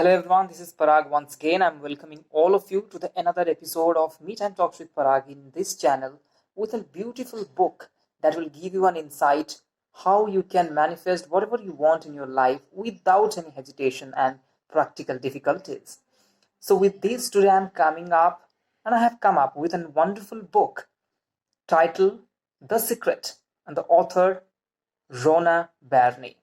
Hello everyone, this is Parag once again. I'm welcoming all of you to the another episode of Meet and Talks with Parag in this channel with a beautiful book that will give you an insight how you can manifest whatever you want in your life without any hesitation and practical difficulties. So with this today I'm coming up and I have come up with a wonderful book titled The Secret and the author Rohnda Byrne.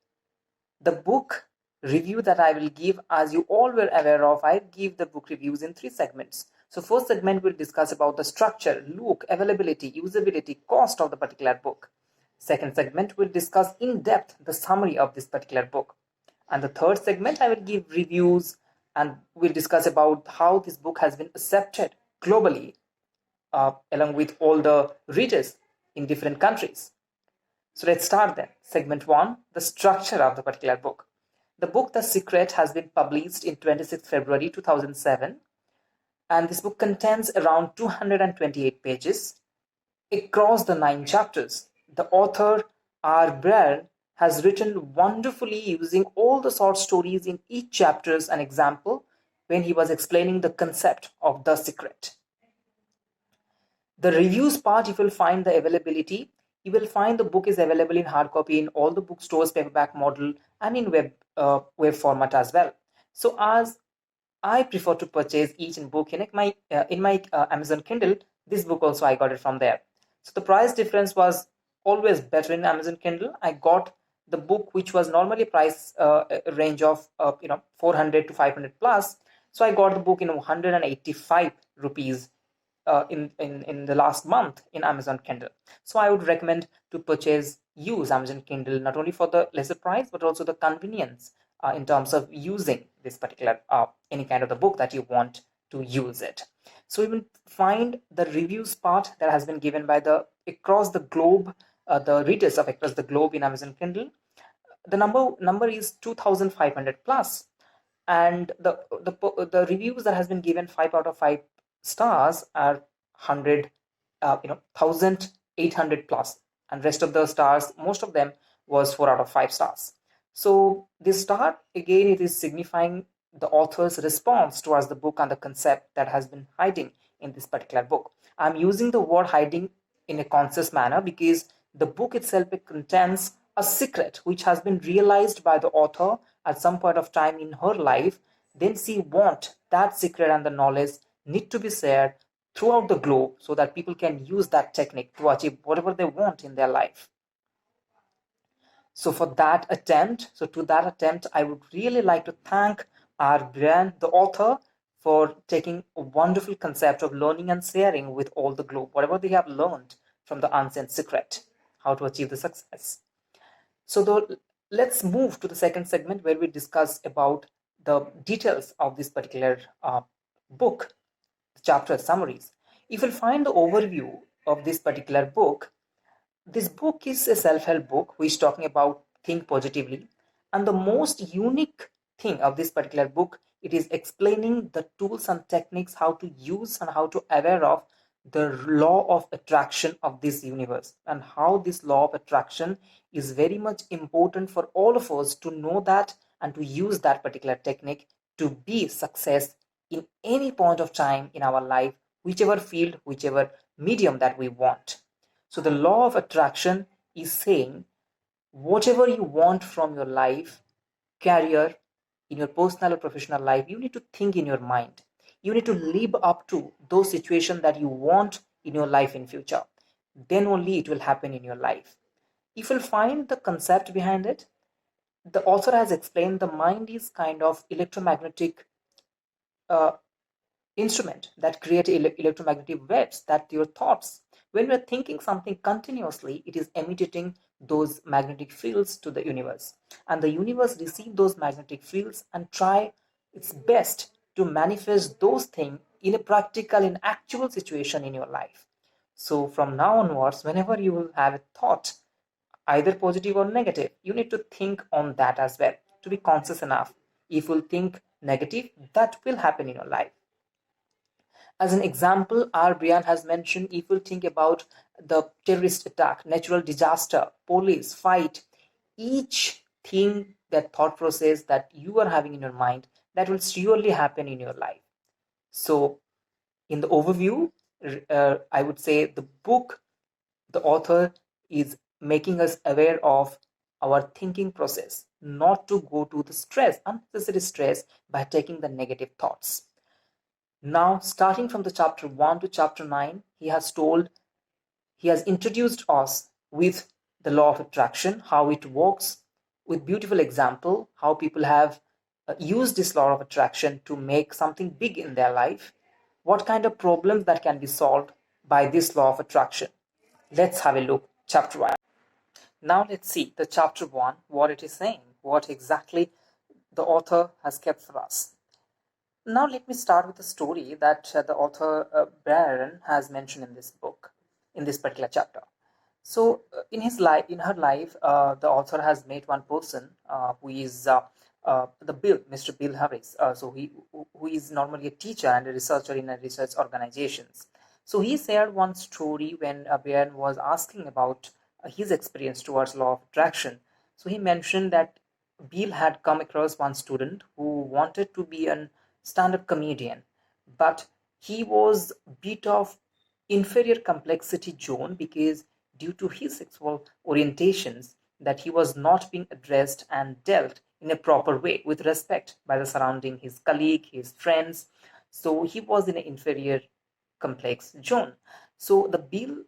The book review that I will give, as you all were aware of, I give the book reviews in three segments. So first segment will discuss about the structure, look, availability, usability, cost of the particular book. Second segment will discuss in depth the summary of this particular book. And the third segment I will give reviews and we'll discuss about how this book has been accepted globally along with all the readers in different countries. So let's start then. Segment 1, the structure of the particular book. The book The Secret has been published in 26 February 2007 and this book contains around 228 pages across the 9 chapters. The author Byrne has written wonderfully using all the short stories in each chapter as an example when he was explaining the concept of The Secret. The reviews part, you will find the availability. You will find the book is available in hard copy in all the bookstores, paperback model, and in web format as well. So as I prefer to purchase each book in my Amazon Kindle, this book also I got it from there. So the price difference was always better in Amazon Kindle. I got the book which was normally price range of 400 to 500 plus. So I got the book in 185 rupees in the last month in Amazon Kindle. So I would recommend to use Amazon Kindle not only for the lesser price but also the convenience in terms of using this particular any kind of the book that you want to use it. So we will find the reviews part that has been given by the across the globe, the readers of across the globe in Amazon Kindle. The number is 2,500 plus, and the reviews that has been given 5 out of 5 stars are 100 1800 plus, and rest of the stars, most of them was 4 out of 5 stars. So this star again, it is signifying the author's response towards the book and the concept that has been hiding in this particular book. I'm using the word hiding in a conscious manner because the book itself contains a secret which has been realized by the author at some point of time in her life. Then she want that secret and the knowledge need to be shared throughout the globe so that people can use that technique to achieve whatever they want in their life. So to that attempt, I would really like to thank Byrne, the author, for taking a wonderful concept of learning and sharing with all the globe, whatever they have learned from the unseen secret, how to achieve the success. So let's move to the second segment where we discuss about the details of this particular book, the chapter summaries. If you'll find the overview of this particular book, this book is a self-help book which is talking about think positively, and the most unique thing of this particular book, it is explaining the tools and techniques how to use and how to aware of the law of attraction of this universe, and how this law of attraction is very much important for all of us to know that and to use that particular technique to be success in any point of time in our life, whichever field, whichever medium that we want. So the law of attraction is saying whatever you want from your life, career, in your personal or professional life, you need to think in your mind. You need to live up to those situations that you want in your life in future. Then only it will happen in your life. If you'll find the concept behind it, the author has explained the mind is kind of electromagnetic instrument that create electromagnetic waves that your thoughts. When we're thinking something continuously, it is emitting those magnetic fields to the universe, and the universe receive those magnetic fields and try its best to manifest those things in a practical, in actual situation in your life. So from now onwards, whenever you will have a thought, either positive or negative, you need to think on that as well, to be conscious enough. If you think negative, that will happen in your life. As an example, Byrne has mentioned, if you think about the terrorist attack, natural disaster, police, fight, each thing, that thought process that you are having in your mind, that will surely happen in your life. So, in the overview, I would say the book, the author is making us aware of our thinking process, not to go to the stress, unnecessary stress, by taking the negative thoughts. Now, starting from the chapter 1 to chapter 9, he has introduced us with the law of attraction, how it works, with beautiful example, how people have used this law of attraction to make something big in their life, what kind of problems that can be solved by this law of attraction. Let's have a look. Chapter 1. Now let's see the chapter 1, what it is saying, what exactly the author has kept for us. Now let me start with a story that the author Byrne has mentioned in this book, in this particular chapter. So in his life, in her life, the author has met one person who is Mr. Bill Harris. So who is normally a teacher and a researcher in a research organizations. So he shared one story when Byrne was asking about his experience towards law of attraction. So he mentioned that Bill had come across one student who wanted to be an stand-up comedian, but he was a bit of inferior complexity zone because due to his sexual orientations that he was not being addressed and dealt in a proper way with respect by the surrounding his colleague, his friends. So he was in an inferior complex zone. So the Bill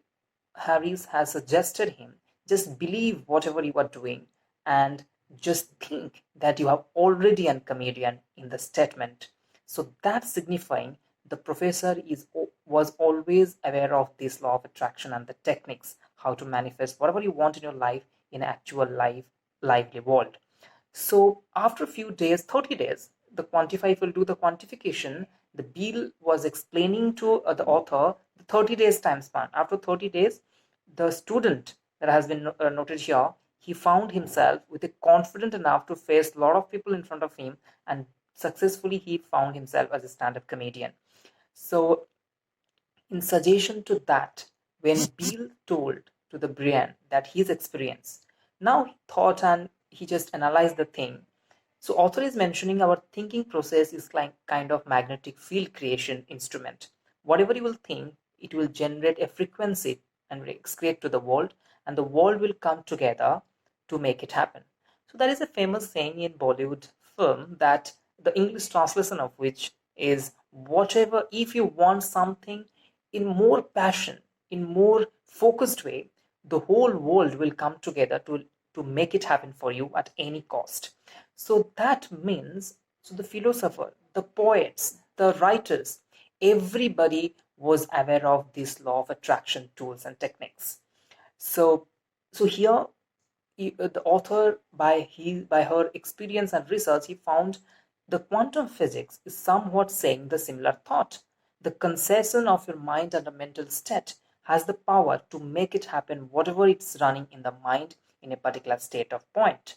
Harris has suggested him just believe whatever you are doing and just think that you are already a comedian in the statement. So that's signifying the professor was always aware of this law of attraction and the techniques how to manifest whatever you want in your life in actual lively world. So after a few days, 30 days, the quantify will do the quantification. The Bill was explaining to the author the 30 days time span. After 30 days, the student that has been noted here, he found himself with a confident enough to face a lot of people in front of him, and successfully he found himself as a stand-up comedian. So in suggestion to that, when Bill told to the Brian that his experience, now he thought and he just analyzed the thing. So author is mentioning our thinking process is like kind of magnetic field creation instrument. Whatever you will think, it will generate a frequency and excrete to the world, and the world will come together to make it happen. So there is a famous saying in Bollywood film that the English translation of which is whatever if you want something in more passion, in more focused way, the whole world will come together to make it happen for you at any cost. So that means, so the philosopher, the poets, the writers, everybody was aware of this law of attraction tools and techniques. So, so here the author, by her experience and research, he found the quantum physics is somewhat saying the similar thought. The concession of your mind and a mental state has the power to make it happen whatever it's running in the mind in a particular state of point.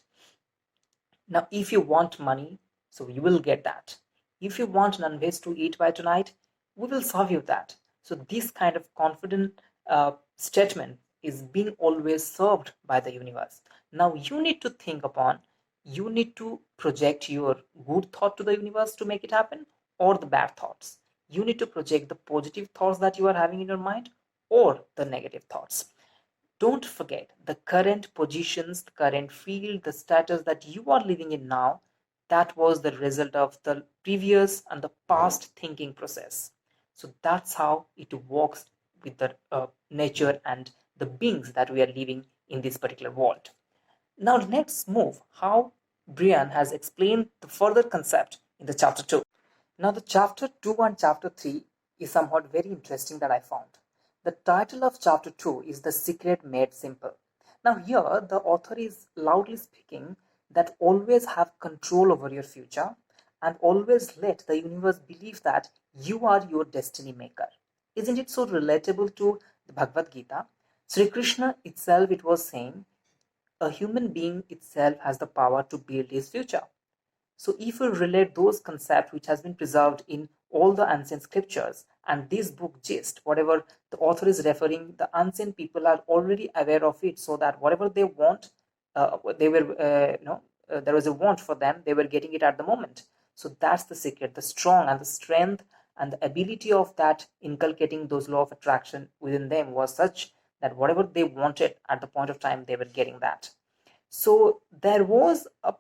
Now, if you want money, so you will get that. If you want non-veg to eat by tonight, we will serve you that. So this kind of confident statement is being always served by the universe. Now you need to think upon, you need to project your good thought to the universe to make it happen, or the bad thoughts. You need to project the positive thoughts that you are having in your mind or the negative thoughts. Don't forget the current positions, the current field, the status that you are living in now, that was the result of the previous and the past thinking process. So that's how it works with the nature and the beings that we are living in this particular world. Now let's move how Brian has explained the further concept in the chapter 2. Now the chapter 2 and chapter 3 is somewhat very interesting that I found. The title of chapter 2 is The Secret Made Simple. Now here the author is loudly speaking that always have control over your future and always let the universe believe that you are your destiny maker. Isn't it so relatable to the Bhagavad Gita? Sri Krishna itself, it was saying, a human being itself has the power to build his future. So if we relate those concepts which has been preserved in all the ancient scriptures and this book gist, whatever the author is referring, the ancient people are already aware of it, so that whatever they want, they were there was a want for them, they were getting it at the moment. So that's the secret, the strong and the strength and the ability of that inculcating those law of attraction within them was such that whatever they wanted at the point of time, they were getting that. So there was a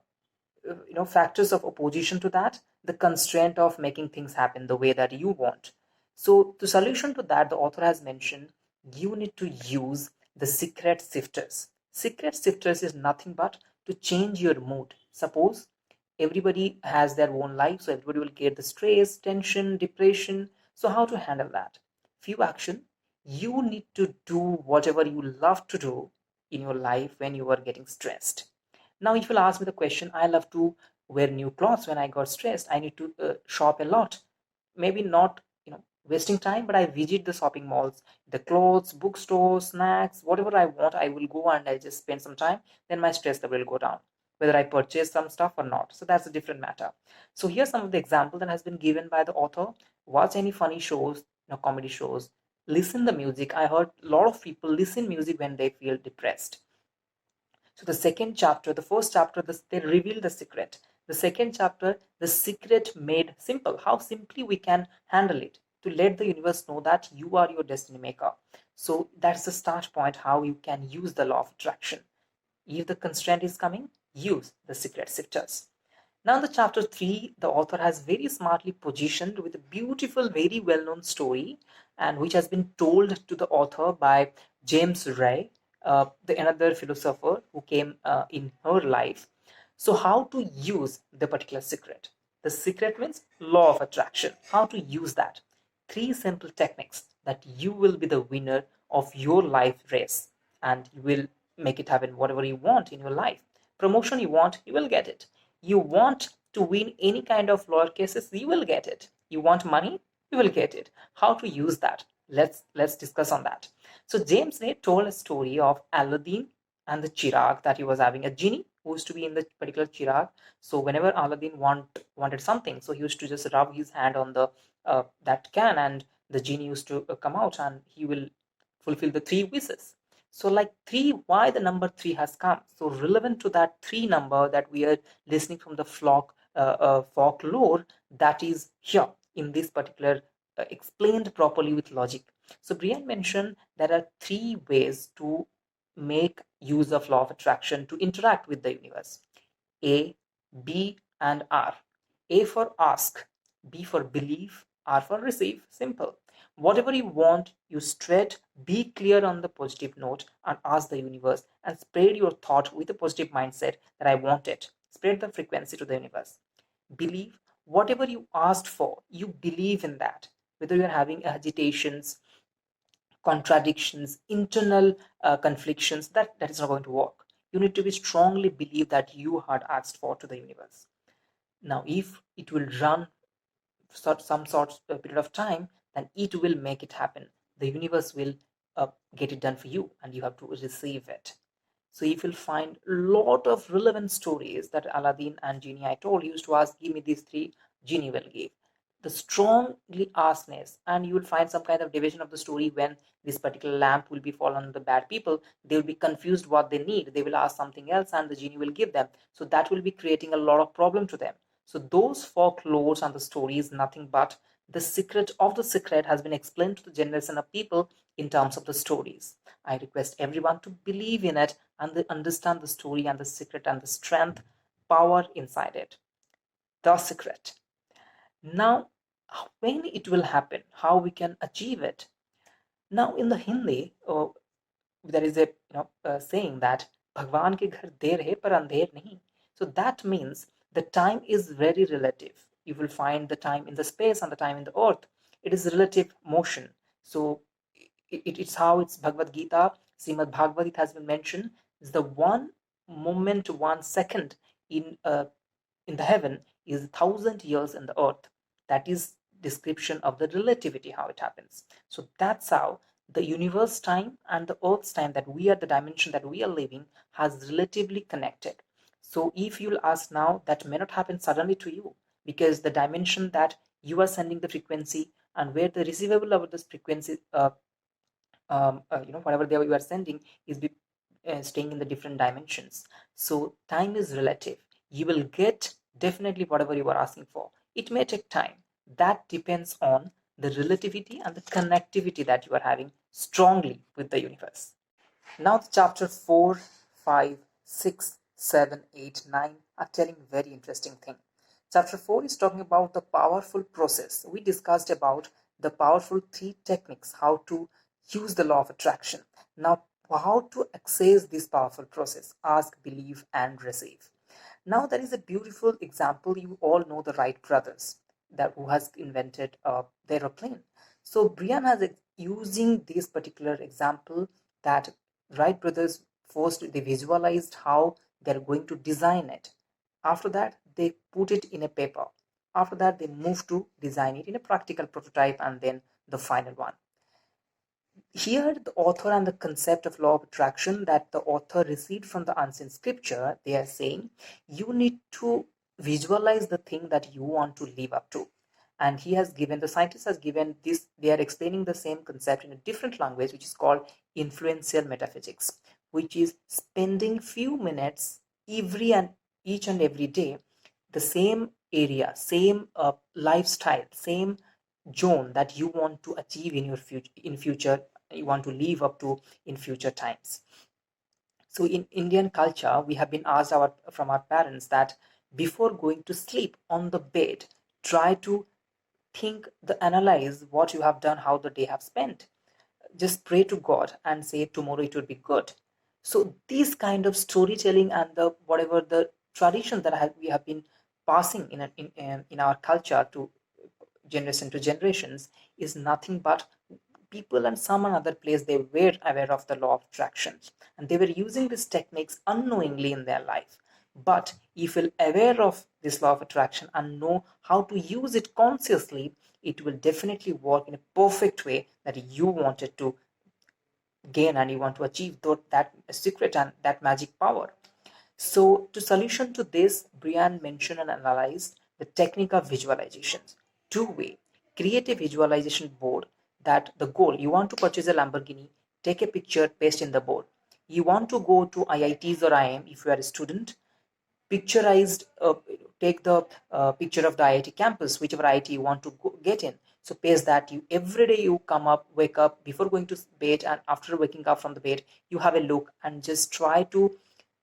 factors of opposition to that, the constraint of making things happen the way that you want. So the solution to that, the author has mentioned, you need to use the secret sifters. Secret sifters is nothing but to change your mood. Suppose everybody has their own life, so everybody will get the stress, tension, depression. So how to handle that? Few action. You need to do whatever you love to do in your life when you are getting stressed. Now, if you'll ask me the question, I love to wear new clothes when I got stressed. I need to shop a lot. Maybe not, wasting time, but I visit the shopping malls, the clothes, bookstores, snacks, whatever I want, I will go and I just spend some time. Then my stress level will go down, whether I purchase some stuff or not. So that's a different matter. So here's some of the example that has been given by the author. Watch any funny shows, comedy shows. Listen the music. I heard a lot of people listen music when they feel depressed. So the second chapter, the first chapter, they reveal the secret. The second chapter, the secret made simple. How simply we can handle it to let the universe know that you are your destiny maker. So that's the start point, how you can use the law of attraction. If the constraint is coming, use the secret sifters. Now, in the chapter 3, the author has very smartly positioned with a beautiful, very well known story, and which has been told to the author by James Ray, the another philosopher who came in her life. So, how to use the particular secret? The secret means law of attraction. How to use that? Three simple techniques that you will be the winner of your life race, and you will make it happen whatever you want in your life. Promotion you want, you will get it. You want to win any kind of lawyer cases, you will get it. You want money, you will get it. How to use that? Let's discuss on that. So James Ray told a story of Aladdin and the Chirag, that he was having a genie who used to be in the particular Chirag. So whenever Aladdin wanted something, so he used to just rub his hand on the that can, and the genie used to come out, and he will fulfill the three wishes. So like three, why the number three has come? So relevant to that three number that we are listening from the folklore, that is here in this particular explained properly with logic. So Brian mentioned there are three ways to make use of law of attraction to interact with the universe. A, B, and R. A for ask, B for believe, R for receive. Simple. Whatever you want, you straight be clear on the positive note and ask the universe, and spread your thought with a positive mindset that I want it. Spread the frequency to the universe. Believe whatever you asked for, you believe in that. Whether you're having agitations, contradictions, internal conflicts, that is not going to work. You need to be strongly believe that you had asked for to the universe. Now, if it will run some sort of period of time, then it will make it happen. The universe will get it done for you, and you have to receive it. So you will find a lot of relevant stories that Aladdin and Genie I told used to ask, give me these three, Genie will give. The strongly askness, and you will find some kind of division of the story when this particular lamp will be fallen on the bad people. They will be confused what they need. They will ask something else, and the genie will give them. So that will be creating a lot of problem to them. So those folklores and the stories, nothing but the secret of the secret has been explained to the generation of people in terms of the stories. I request everyone to believe in it and understand the story and the secret and the strength, power inside it. The secret. Now, when it will happen, how we can achieve it. Now, in the Hindi, there is a saying that Bhagwan ke ghar der hai par andher nahi. So that means the time is very relative. You will find the time in the space and the time in the earth. It is relative motion. So it's how it's Bhagavad Gita, Srimad Bhagavad, it has been mentioned, is the one moment, 1 second in the heaven is 1,000 years in the earth. That is description of the relativity, how it happens. So that's how the universe time and the earth's time, that we are the dimension that we are living, has relatively connected. So if you'll ask now, that may not happen suddenly to you, because the dimension that you are sending the frequency and where the receivable of this frequency whatever you are sending is staying in the different dimensions. So time is relative. You will get definitely whatever you are asking for. It may take time. That depends on the relativity and the connectivity that you are having strongly with the universe. Now, the chapter 4, 5, 6, 7, 8, 9 are telling very interesting thing. Chapter 4 is talking about the powerful process. We discussed about the powerful three techniques, how to use the law of attraction. Now, how to access this powerful process: ask, believe, and receive. Now, there is a beautiful example. You all know the Wright brothers, that who has invented the aeroplane. So Brian has using this particular example, that Wright brothers first they visualized how they're going to design it. After that, they put it in a paper. After that, they moved to design it in a practical prototype, and then the final one. Here, the author and the concept of law of attraction that the author received from the unseen scripture, they are saying you need to visualize the thing that you want to live up to. And he has given, the scientist has given this, they are explaining the same concept in a different language, which is called influential metaphysics, which is spending few minutes every and each and every day, the same area, same lifestyle, same zone that you want to achieve in future, you want to live up to in future times. So in Indian culture, we have been asked from our parents that before going to sleep on the bed, try to analyze what you have done, how the day have spent. Just pray to God and say tomorrow it will be good. So these kind of storytelling and the whatever the tradition that we have been passing in our culture to generation to generations is nothing but people and some other place they were aware of the law of attraction, and they were using these techniques unknowingly in their life. But if you're aware of this law of attraction and know how to use it consciously, it will definitely work in a perfect way that you wanted to gain and you want to achieve that secret and that magic power. So, to solution to this, Brian mentioned and analyzed the technique of visualizations. Two-way, create a visualization board that the goal, you want to purchase a Lamborghini, take a picture, paste in the board. You want to go to IITs or IIM if you are a student, picturized, take the picture of the IIT campus, whichever IIT you want to get in. So paste that. You every day you come up, wake up before going to bed, and after waking up from the bed, you have a look and just try to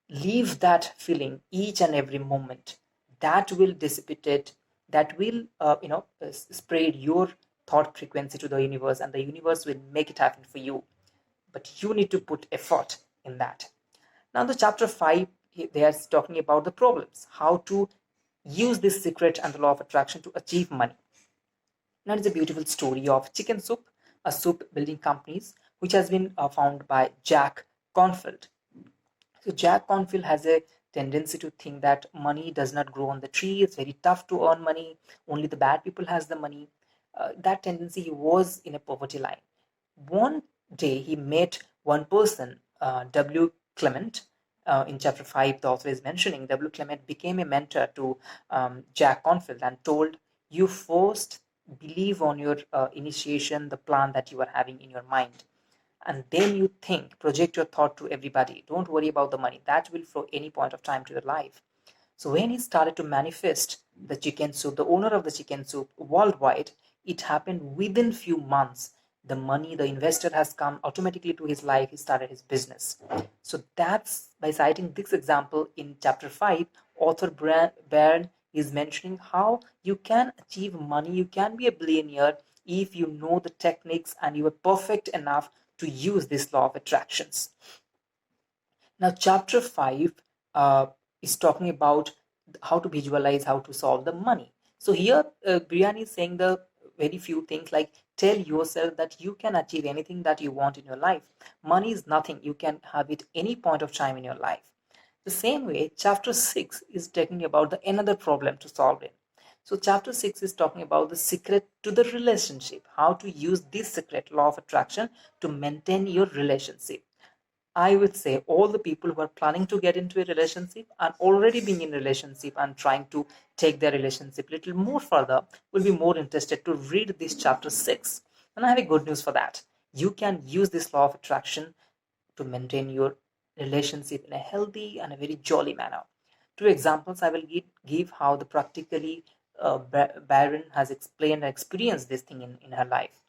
leave that feeling each and every moment. That will dissipate it. That will spread your thought frequency to the universe, and the universe will make it happen for you. But you need to put effort in that. Now, the chapter 5, they are talking about the problems, how to use this secret and the law of attraction to achieve money. Now, it's a beautiful story of Chicken Soup, a soup building companies, which has been found by Jack Confield. So Jack Confield has a tendency to think that money does not grow on the tree. It's very tough to earn money. Only the bad people has the money. That tendency, he was in a poverty line. One day he met one person, W. Clement. In chapter 5, the author is mentioning W. Clement became a mentor to Jack Confield and told, you first believe on your initiation, the plan that you are having in your mind. And then you think, project your thought to everybody. Don't worry about the money. That will flow any point of time to your life. So when he started to manifest the chicken soup, the owner of the chicken soup worldwide, it happened within few months. The money, the investor has come automatically to his life. He started his business. So that's by citing this example in chapter 5, author Byrne is mentioning how you can achieve money, you can be a billionaire if you know the techniques and you are perfect enough to use this law of attractions. Now, chapter 5 is talking about how to visualize, how to solve the money. So here, Brian is saying the very few things like tell yourself that you can achieve anything that you want in your life. Money is nothing. You can have it any point of time in your life. The same way, chapter 6 is talking about the another problem to solve it. So chapter 6 is talking about the secret to the relationship, how to use this secret law of attraction to maintain your relationship. I would say all the people who are planning to get into a relationship and already being in a relationship and trying to take their relationship a little more further will be more interested to read this chapter 6. And I have a good news for that. You can use this law of attraction to maintain your relationship in a healthy and a very jolly manner. Two examples I will give how the practically Byrne has explained and experienced this thing in her life.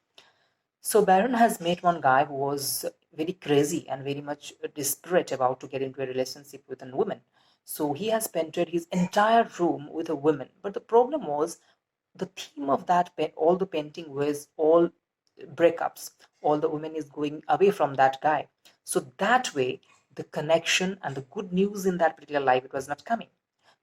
So Byrne has met one guy who was very crazy and very much desperate about to get into a relationship with a woman. So he has painted his entire room with a woman. But the problem was the theme of that all the painting was all breakups. All the women is going away from that guy. So that way, the connection and the good news in that particular life, it was not coming.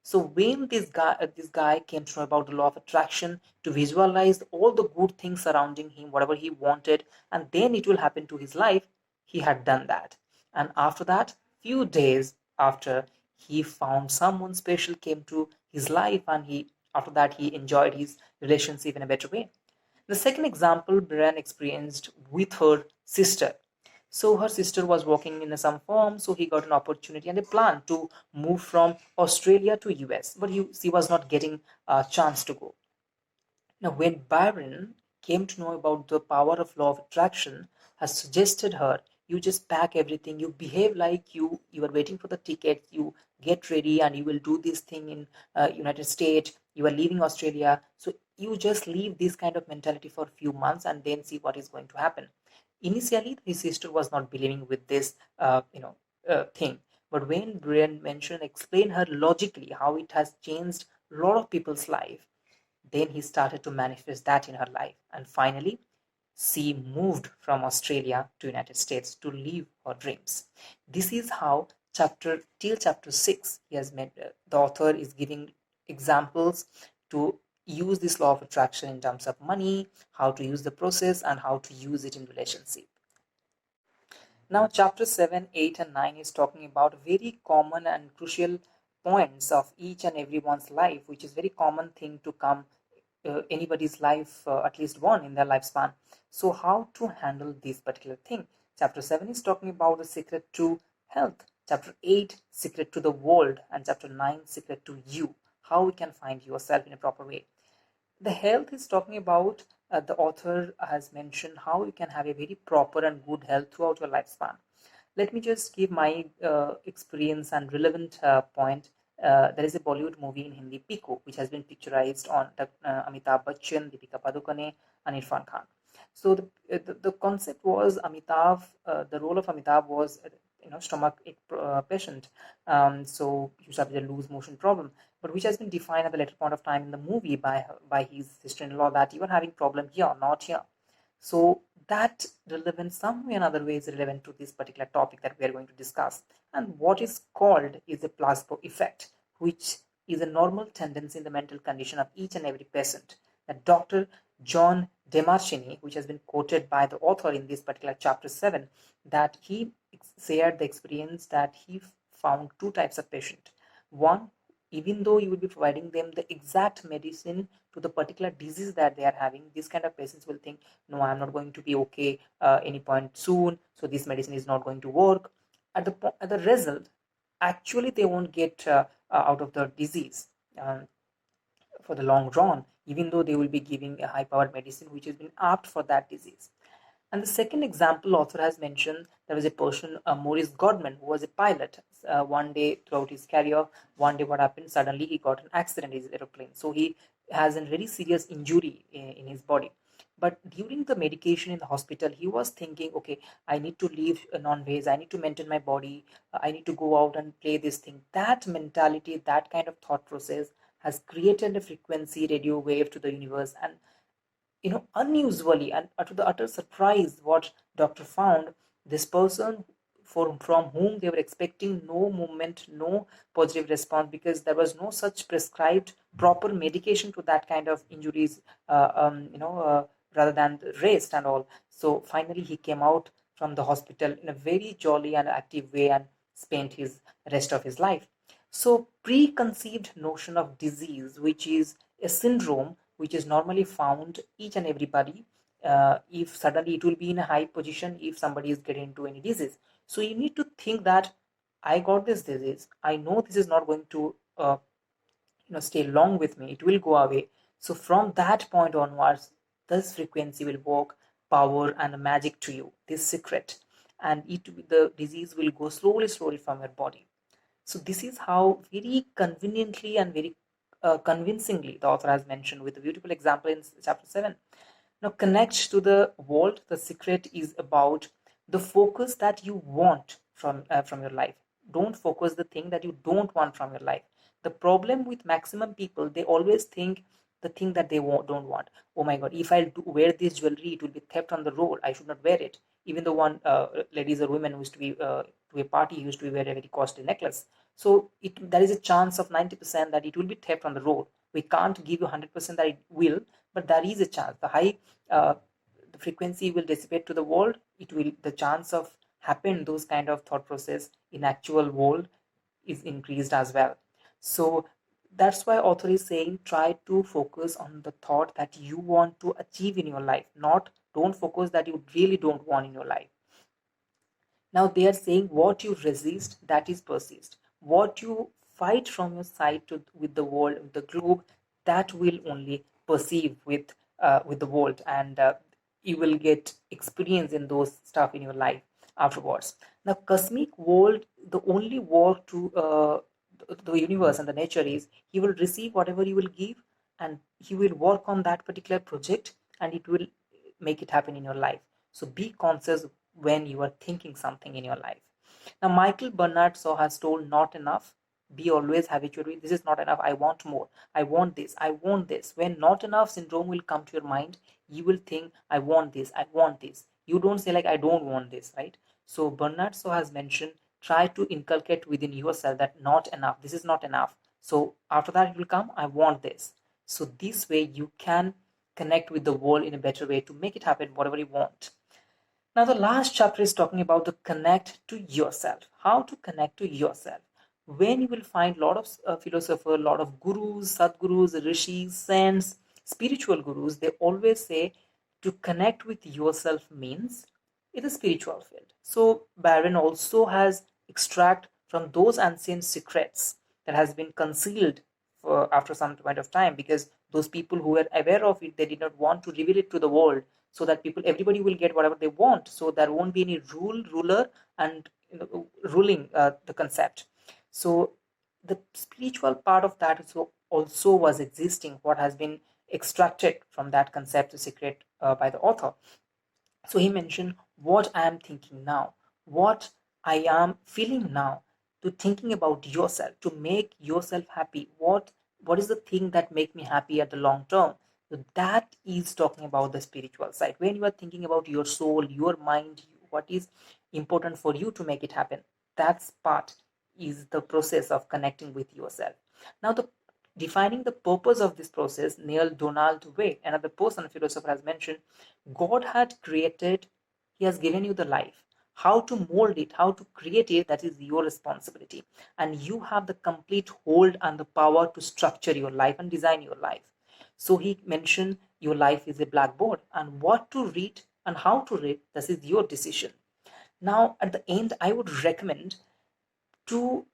So when this guy came to know about the law of attraction, to visualize all the good things surrounding him, whatever he wanted, and then it will happen to his life, he had done that. And after that, few days after, he found someone special came to his life, and he after that he enjoyed his relationship in a better way. The second example Byrne experienced with her sister. So her sister was working in some firm, so he got an opportunity and a plan to move from Australia to US, but she was not getting a chance to go. Now, when Byron came to know about the power of law of attraction, has suggested her, you just pack everything, you behave like you are waiting for the ticket, you get ready and you will do this thing in United States, you are leaving Australia. So you just leave this kind of mentality for a few months and then see what is going to happen. Initially, his sister was not believing with this, thing. But when Brian mentioned, explain her logically how it has changed a lot of people's life, then he started to manifest that in her life. And finally, she moved from Australia to United States to live her dreams. This is how chapter 6 he has made. The author is giving examples to use this law of attraction in terms of money, how to use the process, and how to use it in relationship. Now, chapter 7, 8, and 9 is talking about very common and crucial points of each and everyone's life, which is very common thing to come anybody's life, at least one in their lifespan. So, how to handle this particular thing? Chapter 7 is talking about the secret to health. Chapter 8, secret to the world. And chapter 9, secret to you. How we can find yourself in a proper way. The health is talking about, the author has mentioned how you can have a very proper and good health throughout your lifespan. Let me just give my experience and relevant point. There is a Bollywood movie in Hindi, Pico, which has been picturized on Amitabh Bachchan, Deepika Padukone, and Irfan Khan. So the concept was Amitabh. The role of Amitabh was stomach patient. So he used to have a loose motion problem, but which has been defined at the later point of time in the movie by his sister-in-law that you are having problem here, not here. So that relevant some way or another way is relevant to this particular topic that we are going to discuss. And what is called is a placebo effect, which is a normal tendency in the mental condition of each and every patient. That Dr. John Demartini, which has been quoted by the author in this particular chapter 7, that he shared the experience that he found two types of patient. One, even though you will be providing them the exact medicine to the particular disease that they are having, these kind of patients will think, no, I'm not going to be okay any point soon, so this medicine is not going to work. At the result, actually they won't get out of the disease for the long run, even though they will be giving a high powered medicine which has been apt for that disease. And the second example author has mentioned, there was a person, Maurice Godman, who was a pilot. One day throughout his career, one day what happened, suddenly he got an accident in his aeroplane. So he has a very serious injury in his body. But during the medication in the hospital, he was thinking, okay, I need to leave non-veg, I need to maintain my body, I need to go out and play this thing. That mentality, that kind of thought process has created a frequency radio wave to the universe. And unusually and to the utter surprise, what doctor found, this person from whom they were expecting no movement, no positive response, because there was no such prescribed proper medication to that kind of injuries, rather than rest and all. So finally, he came out from the hospital in a very jolly and active way and spent his rest of his life. So preconceived notion of disease, which is a syndrome which is normally found each and everybody, if suddenly it will be in a high position if somebody is getting into any disease. So you need to think that I got this disease, I know this is not going to stay long with me, it will go away. So from that point onwards, this frequency will work power and magic to you, this secret, and the disease will go slowly from your body. So this is how very conveniently and very convincingly the author has mentioned with a beautiful example in chapter 7. Now connect to the world. The secret is about the focus that you want from your life. Don't focus the thing that you don't want from your life. The problem with maximum people, they always think the thing that they don't want. Oh my God, if I wear this jewelry, it will be theft on the road. I should not wear it. Even the one ladies or women who used to be to a party used to be wear a very costly necklace. So there is a chance of 90% that it will be theft on the road. We can't give you 100% that it will, but there is a chance. Uh, the frequency will dissipate to the world. It will, the chance of happen those kind of thought process in actual world is increased as well. So that's why author is saying try to focus on the thought that you want to achieve in your life, not don't focus that you really don't want in your life. Now they are saying what you resist, that is persist. What you fight from your side to with the world, with the globe, that will only perceive with the world, and you will get experience in those stuff in your life afterwards. Now, cosmic world, the only work to the universe and the nature is he will receive whatever you will give, and he will work on that particular project, and it will make it happen in your life. So be conscious when you are thinking something in your life. Now, Michael Bernard Shaw has told, not enough. Be always habitually, this is not enough. I want more. I want this. I want this. When not enough syndrome will come to your mind, you will think, I want this. I want this. You don't say, like, I don't want this, right? So, Bernard Shaw has mentioned, try to inculcate within yourself that not enough. This is not enough. So, after that, it will come, I want this. So, this way, you can connect with the world in a better way to make it happen, whatever you want. Now, the last chapter is talking about the connect to yourself. How to connect to yourself. When you will find a lot of philosophers, a lot of gurus, sadgurus, rishis, saints, spiritual gurus, they always say to connect with yourself means in the spiritual field. So, Byrne also has extract from those ancient secrets that has been concealed for after some point of time, because those people who were aware of it, they did not want to reveal it to the world, so that everybody will get whatever they want, so there won't be any ruler and ruling the concept. So the spiritual part of that also was existing, what has been extracted from that concept, the secret, by the author. So he mentioned what I am thinking now, what I am feeling now, to thinking about yourself, to make yourself happy. What is the thing that make me happy at the long term? So that is talking about the spiritual side. When you are thinking about your soul, your mind, what is important for you to make it happen, that's part is the process of connecting with yourself. Now, the defining the purpose of this process, Neil Donald Way, another person, philosopher, has mentioned, God had created, He has given you the life. How to mold it, how to create it, that is your responsibility. And you have the complete hold and the power to structure your life and design your life. So he mentioned your life is a blackboard, and what to read and how to read, this is your decision. Now, at the end, I would recommend to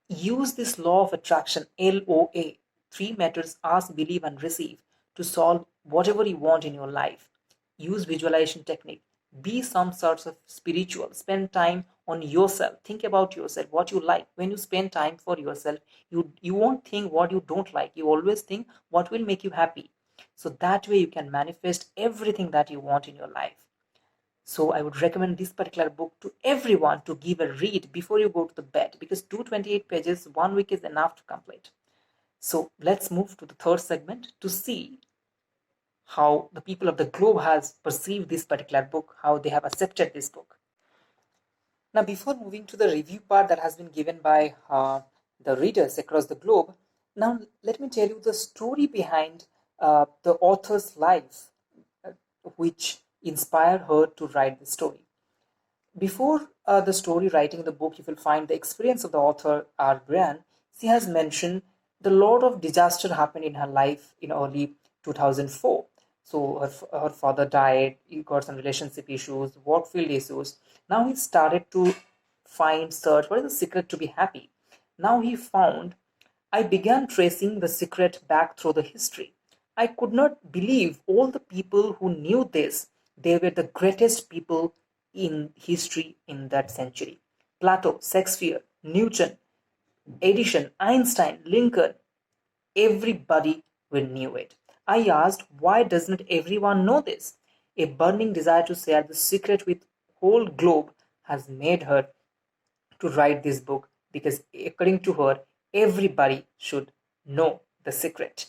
use this law of attraction, LOA, three methods: ask, believe, and receive, to solve whatever you want in your life. Use visualization technique. Be some sorts of spiritual. Spend time on yourself. Think about yourself, what you like. When you spend time for yourself, you won't think what you don't like. You always think what will make you happy. So that way you can manifest everything that you want in your life. So I would recommend this particular book to everyone to give a read before you go to the bed, because 228 pages, 1 week is enough to complete. So let's move to the third segment to see how the people of the globe has perceived this particular book, how they have accepted this book. Now, before moving to the review part that has been given by the readers across the globe, now let me tell you the story behind the author's life, which inspired her to write the story. Before the story writing the book, you will find the experience of the author, Byrne. She has mentioned the lot of disaster happened in her life in early 2004. So her father died, he got some relationship issues, work field issues. Now he started to search, what is the secret to be happy? Now he found, I began tracing the secret back through the history. I could not believe all the people who knew this. They were the greatest people in history in that century. Plato, Shakespeare, Newton, Edison, Einstein, Lincoln, everybody will knew it. I asked, why doesn't everyone know this? A burning desire to share the secret with whole globe has made her to write this book, because according to her, everybody should know the secret.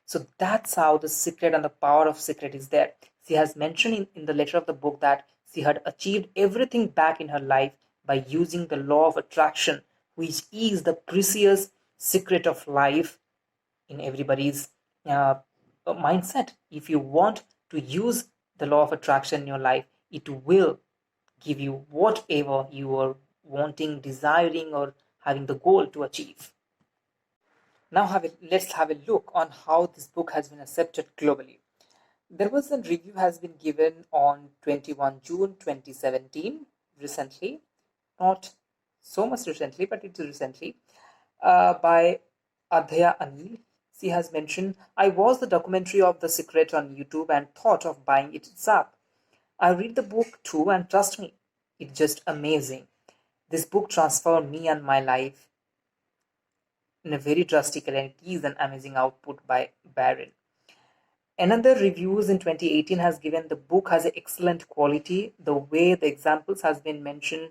So that's how the secret and the power of secret is there. She has mentioned in the letter of the book that she had achieved everything back in her life by using the law of attraction, which is the precious secret of life in everybody's mindset. If you want to use the law of attraction in your life, it will give you whatever you are wanting, desiring, or having the goal to achieve. Now let's have a look on how this book has been accepted globally. There was a review has been given on 21 June 2017, recently, not so much recently, but it's recently, by Adhya Anil. She has mentioned, I watched the documentary of The Secret on YouTube and thought of buying it up. I read the book too, and trust me, it's just amazing. This book transformed me and my life in a very drastic, and it is an amazing output by Byrne. Another reviews in 2018 has given the book has an excellent quality. The way the examples has been mentioned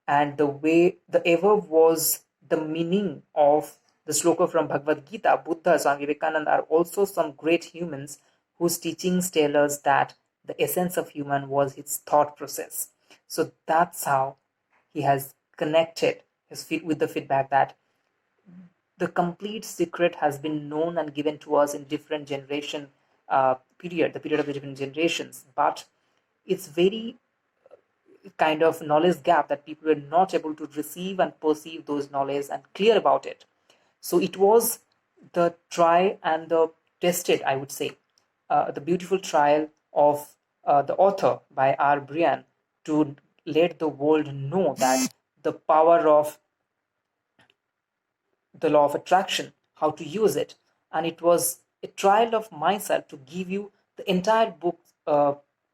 and the way the ever was the meaning of the sloka from Bhagavad Gita, Buddha, Swami Vivekananda are also some great humans whose teachings tell us that the essence of human was his thought process. So that's how he has connected with the feedback that the complete secret has been known and given to us in different generation the period of the different generations, but it's very kind of knowledge gap that people were not able to receive and perceive those knowledge and clear about it. So it was the try and the tested, I would say, the beautiful trial of the author by R. Byrne to let the world know that the power of the law of attraction, how to use it. And it was a trial of myself to give you the entire book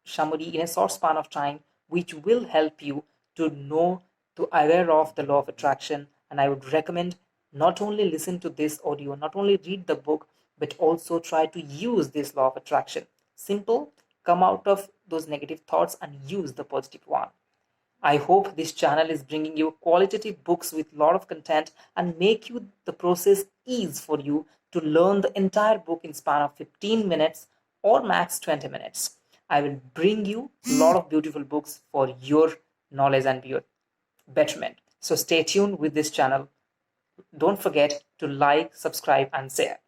summary in a short span of time, which will help you to know, to aware of the law of attraction. And I would recommend not only listen to this audio, not only read the book, but also try to use this law of attraction. Simple, come out of those negative thoughts and use the positive one. I hope this channel is bringing you qualitative books with a lot of content and make you the process ease for you to learn the entire book in span of 15 minutes or max 20 minutes. I will bring you a lot of beautiful books for your knowledge and your betterment. So stay tuned with this channel. Don't forget to like, subscribe, and share.